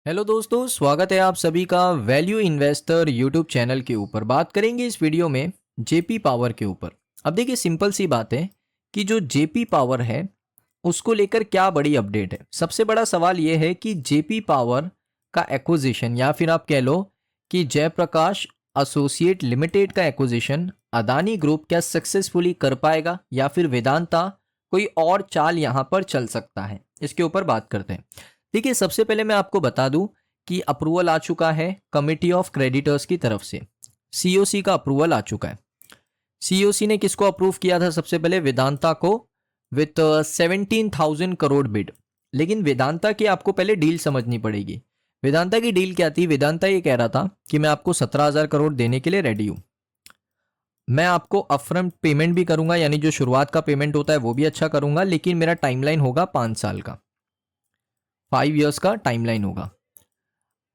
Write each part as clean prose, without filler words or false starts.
Hello दोस्तों, स्वागत है आप सभी का वैल्यू इन्वेस्टर यूट्यूब चैनल के ऊपर। बात करेंगे इस वीडियो में जेपी पावर के ऊपर। अब देखिए, सिंपल सी बात है कि जो जेपी पावर है उसको लेकर क्या बड़ी अपडेट है। सबसे बड़ा सवाल ये है कि जेपी पावर का एक्विजिशन या फिर आप कह लो कि जयप्रकाश एसोसिएट लिमिटेड का एक्विजिशन अदानी ग्रुप क्या सक्सेसफुली कर पाएगा या फिर वेदांता कोई और चाल यहाँ पर चल सकता है। इसके ऊपर बात करते हैं। देखिए, सबसे पहले मैं आपको बता दूं कि अप्रूवल आ चुका है कमिटी ऑफ क्रेडिटर्स की तरफ से। सीओसी का अप्रूवल आ चुका है। सीओसी ने किसको अप्रूव किया था? सबसे पहले वेदांता को विथ 17,000 करोड़ बिड। लेकिन वेदांता की आपको पहले डील समझनी पड़ेगी। वेदांता की डील क्या थी? वेदांता ये कह रहा था कि मैं आपको 17,000 करोड़ देने के लिए रेडी हूं। मैं आपको अपफ्रंट पेमेंट भी करूंगा, यानी जो शुरुआत का पेमेंट होता है वो भी अच्छा करूंगा, लेकिन मेरा टाइमलाइन होगा 5 साल का, 5 ईयर्स का टाइमलाइन होगा।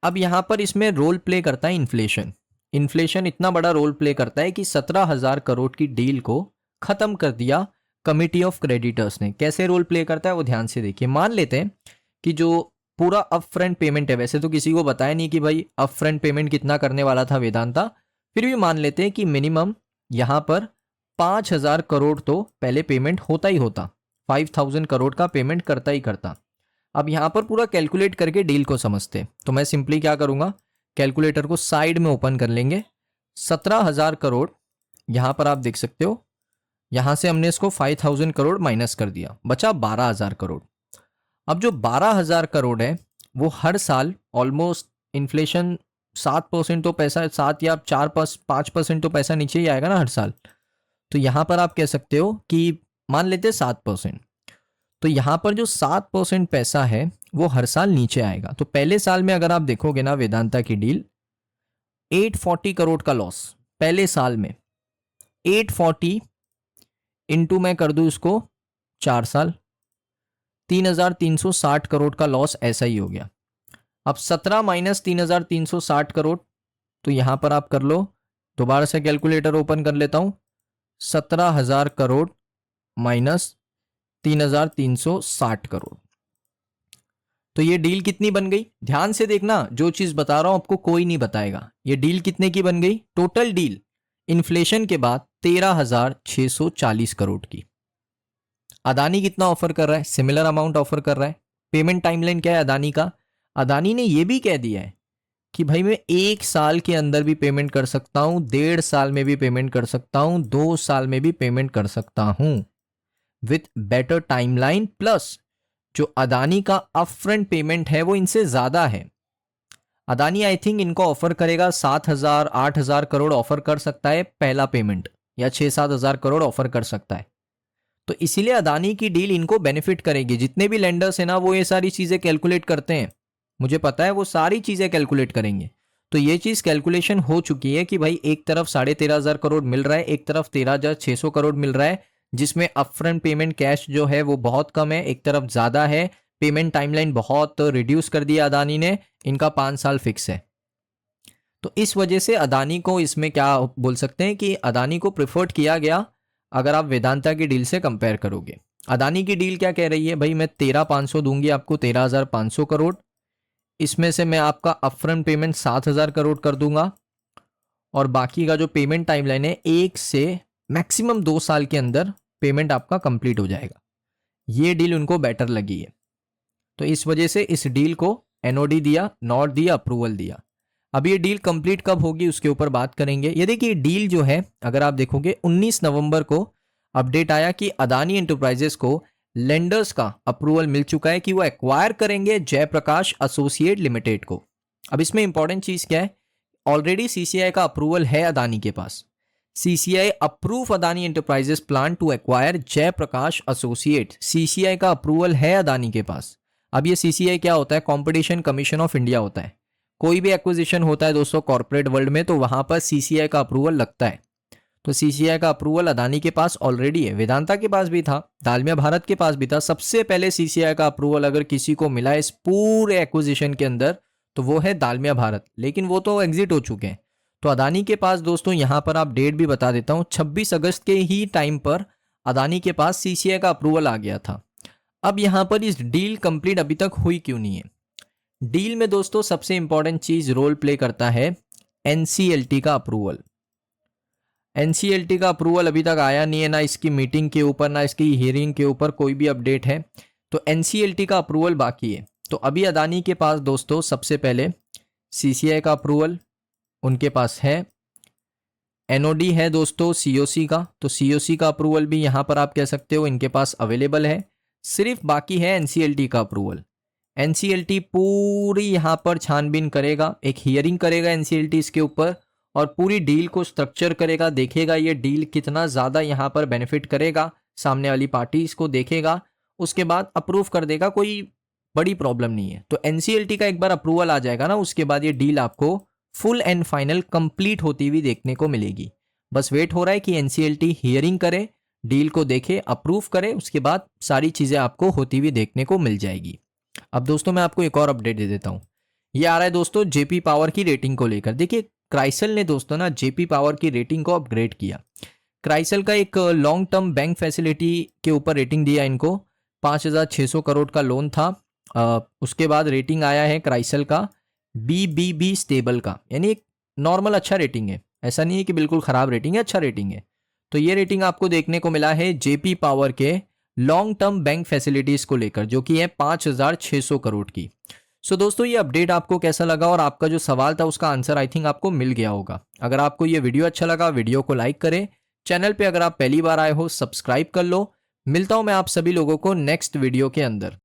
अब यहां पर इसमें रोल प्ले करता है इन्फ्लेशन। इन्फ्लेशन इतना बड़ा रोल प्ले करता है कि 17,000 करोड़ की डील को खत्म कर दिया कमिटी ऑफ क्रेडिटर्स ने। कैसे रोल प्ले करता है वो ध्यान से देखिए। मान लेते हैं कि जो पूरा अप फ्रंट पेमेंट है, वैसे तो किसी को बताया नहीं कि भाई अप फ्रंट पेमेंट कितना करने वाला था वेदांता, फिर भी मान लेते हैं कि मिनिमम यहां पर 5,000 करोड़ तो पहले पेमेंट होता ही होता, 5,000 करोड़ का पेमेंट करता ही करता। अब यहां पर पूरा कैलकुलेट करके डील को समझते, तो मैं सिंपली क्या करूंगा, कैलकुलेटर को साइड में ओपन कर लेंगे। 17,000 करोड़ यहां पर आप देख सकते हो, यहां से हमने इसको 5,000 करोड़ माइनस कर दिया, बचा 12,000 करोड़। अब जो 12,000 करोड़ है वो हर साल ऑलमोस्ट इन्फ्लेशन 7% तो पैसा, 7 या 4-5% तो पैसा नीचे ही आएगा ना हर साल। तो यहां पर आप कह सकते हो कि मान लेते 7%, तो यहां पर जो 7% पैसा है वो हर साल नीचे आएगा। तो पहले साल में अगर आप देखोगे ना वेदांता की डील, 840 करोड़ का लॉस पहले साल में। 840 इंटू मैं कर दूं इसको 4 साल, 3,360 करोड़ का लॉस ऐसा ही हो गया। अब 17 माइनस 3,360 करोड़, तो यहां पर आप कर लो, दोबारा से कैलकुलेटर ओपन कर लेता हूं। 17,000 करोड़ माइनस 3,360 करोड़, तो ये डील कितनी बन गई? ध्यान से देखना, जो चीज बता रहा हूं आपको कोई नहीं बताएगा। ये डील कितने की बन गई? टोटल डील इन्फ्लेशन के बाद 13,640 करोड़ की। अदानी कितना ऑफर कर रहा है? सिमिलर अमाउंट ऑफर कर रहा है। पेमेंट टाइमलाइन क्या है अदानी का? अदानी ने यह भी कह दिया है कि भाई मैं 1 साल के अंदर भी पेमेंट कर सकता हूं, 1.5 साल में भी पेमेंट कर सकता हूं, 2 साल में भी पेमेंट कर सकता हूं, विथ बेटर टाइमलाइन। प्लस जो अदानी का अपफ्रंट पेमेंट है वो इनसे ज्यादा है। अदानी आई थिंक इनको ऑफर करेगा 7,000 8,000 करोड़ ऑफर कर सकता है पहला पेमेंट, या 6-7 हज़ार करोड़ ऑफर कर सकता है। तो इसीलिए अदानी की डील इनको बेनिफिट करेगी। जितने भी लेंडर्स हैं ना वो ये सारी चीजें कैलकुलेट करते हैं, मुझे पता है वो सारी चीजें कैलकुलेट करेंगे। तो ये चीज कैलकुलेशन हो चुकी है कि भाई एक तरफ 13,500 करोड़ मिल रहा है, एक तरफ 13,600 करोड़ मिल रहा है, जिसमें अपफ्रंट पेमेंट कैश जो है वो बहुत कम है, एक तरफ ज्यादा है। पेमेंट टाइमलाइन बहुत रिड्यूस कर दिया अदानी ने, इनका 5 साल फिक्स है। तो इस वजह से अदानी को इसमें क्या बोल सकते हैं कि अदानी को प्रिफर्ड किया गया अगर आप वेदांता की डील से कंपेयर करोगे। अदानी की डील क्या कह रही है? भाई मैं 13,500 दूंगी आपको, 13,500 करोड़, इसमें से मैं आपका अपफ्रंट पेमेंट 7,000 करोड़ कर दूंगा, और बाकी का जो पेमेंट टाइमलाइन है 1 से मैक्सिमम 2 साल के अंदर पेमेंट आपका कंप्लीट हो जाएगा। ये डील उनको बेटर लगी है, तो इस वजह से इस डील को एनओडी दिया, नॉट दिया, अप्रूवल दिया। अब ये डील कंप्लीट कब होगी उसके ऊपर बात करेंगे। ये देखिए डील जो है अगर आप देखोगे 19 नवंबर को अपडेट आया कि अदानी एंटरप्राइजेस को लेंडर्स का अप्रूवल मिल चुका है कि वो एक्वायर करेंगे जयप्रकाश एसोसिएट लिमिटेड को। अब इसमें इंपॉर्टेंट चीज क्या है? ऑलरेडी सीसीआई का अप्रूवल है अदानी के पास। CCI approve Adani Enterprises plan to acquire Jaiprakash Associate. सीसीआई का अप्रूवल है अदानी के पास। अब ये सीसीआई क्या होता है? कंपटीशन कमीशन ऑफ इंडिया होता है। कोई भी एक्विजिशन होता है दोस्तों कॉर्पोरेट वर्ल्ड में, तो वहां पर सीसीआई का अप्रूवल लगता है। तो सीसीआई का अप्रूवल अदानी के पास ऑलरेडी है, वेदांता के पास भी था, दालमिया भारत के पास भी था। सबसे पहले सीसीआई का अप्रूवल अगर किसी को मिला इस पूरे एक्विजिशन के अंदर तो वो है दालमिया भारत, लेकिन वो तो एग्जिट हो चुके हैं। तो अदानी के पास दोस्तों यहां पर आप डेट भी बता देता हूं, 26 अगस्त के ही टाइम पर अदानी के पास सीसीआई का अप्रूवल आ गया था। अब यहां पर इस डील कंप्लीट अभी तक हुई क्यों नहीं है? डील में दोस्तों सबसे इंपॉर्टेंट चीज रोल प्ले करता है एनसीएलटी का अप्रूवल। एनसीएलटी का अप्रूवल अभी तक आया नहीं है, ना इसकी मीटिंग के ऊपर ना इसकी हियरिंग के ऊपर कोई भी अपडेट है। तो एनसीएलटी का अप्रूवल बाकी है। तो अभी अदानी के पास दोस्तों सबसे पहले सीसीआई का अप्रूवल उनके पास है, एनओडी है दोस्तों सीओसी का, तो सीओसी का अप्रूवल भी यहाँ पर आप कह सकते हो इनके पास अवेलेबल है। सिर्फ बाकी है एनसीएलटी का अप्रूवल। एनसीएलटी पूरी यहाँ पर छानबीन करेगा, एक हियरिंग करेगा एनसीएलटी इसके ऊपर और पूरी डील को स्ट्रक्चर करेगा, देखेगा ये डील कितना ज़्यादा यहाँ पर बेनिफिट करेगा, सामने वाली पार्टी इसको देखेगा, उसके बाद अप्रूव कर देगा। कोई बड़ी प्रॉब्लम नहीं है। तो एनसीएलटी का एक बार अप्रूवल आ जाएगा ना, उसके बाद ये डील आपको फुल एंड फाइनल कंप्लीट होती हुई देखने को मिलेगी। बस वेट हो रहा है कि एनसीएलटी हियरिंग करे, डील को देखे, अप्रूव करे, उसके बाद सारी चीज़ें आपको होती हुई देखने को मिल जाएगी। अब दोस्तों मैं आपको एक और अपडेट दे देता हूँ। ये आ रहा है दोस्तों जेपी पावर की रेटिंग को लेकर। देखिए क्राइसल ने दोस्तों ना जेपी पावर की रेटिंग को अपग्रेड किया। क्राइसल का एक लॉन्ग टर्म बैंक फैसिलिटी के ऊपर रेटिंग दिया इनको, 5,600 करोड़ का लोन था। उसके बाद रेटिंग आया है क्राइसल का BBB स्टेबल का, यानी एक नॉर्मल अच्छा रेटिंग है, ऐसा नहीं है कि बिल्कुल ख़राब रेटिंग है, अच्छा रेटिंग है। तो ये रेटिंग आपको देखने को मिला है जेपी पावर के लॉन्ग टर्म बैंक फैसिलिटीज़ को लेकर, जो कि है 5,600 करोड़ की। सो दोस्तों ये अपडेट आपको कैसा लगा और आपका जो सवाल था उसका आंसर आई थिंक आपको मिल गया होगा। अगर आपको ये वीडियो अच्छा लगा वीडियो को लाइक करें, चैनल पे अगर आप पहली बार आए हो सब्सक्राइब कर लो। मिलता हूँ मैं आप सभी लोगों को नेक्स्ट वीडियो के अंदर।